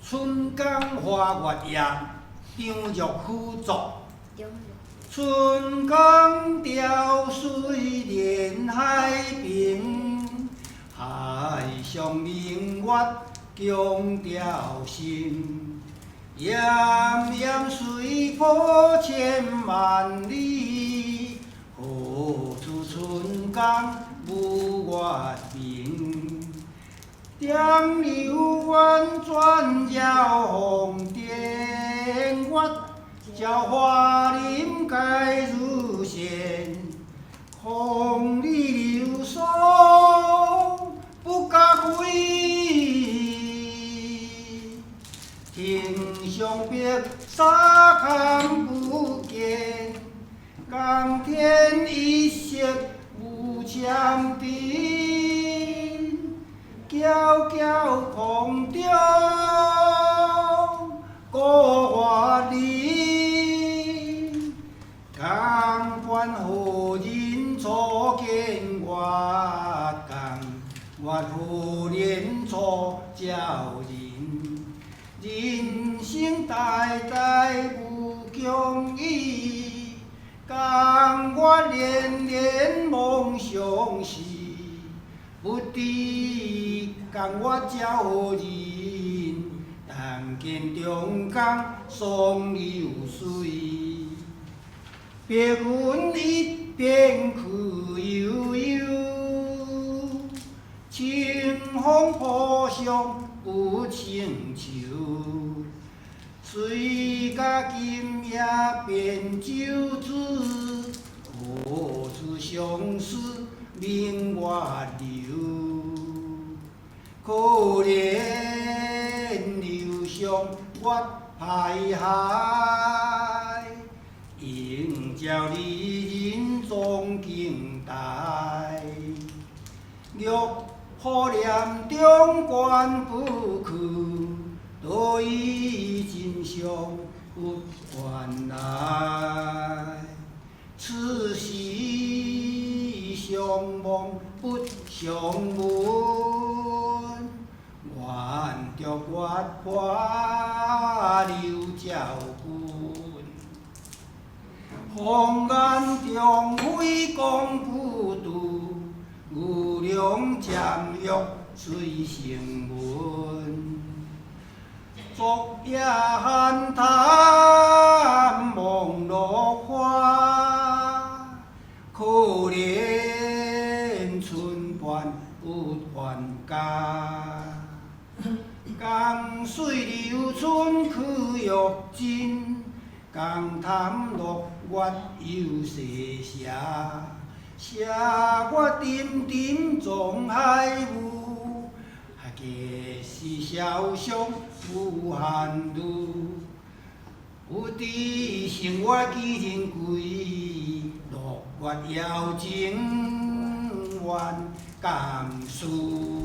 春江花月夜，张玉虎作。春江潮水连海平，海上明月共潮生。炎炎水波千万里，何处春江无月明？点流弯转照红点月，照花林盖如线。风里流水不加开，天上白沙看不见。江天一色无枪兵，皎皎空中过华林。江畔何人初见月？江月何年初照人？人生代代无共依，江月年年梦相识。不知江月照何人？但见中江双流水。白云一边去悠悠，清风扑上不清秋。水甲今夜变酒滋，何处相思明月流？可怜流上月徘徊，应照离人总惊呆。玉虎念中关不去，多以真相不还来。此时相望不相闻，愿着月华流照君。红颜中飞光不度，牛郎渐欲水成文。昨夜寒潭望落花，可怜春半不还家。江水流春去欲尽，江潭落月又西斜。斜月沉沉总海雾，假使潇湘无限路。不知生活几人归，落月摇情怨甘肃。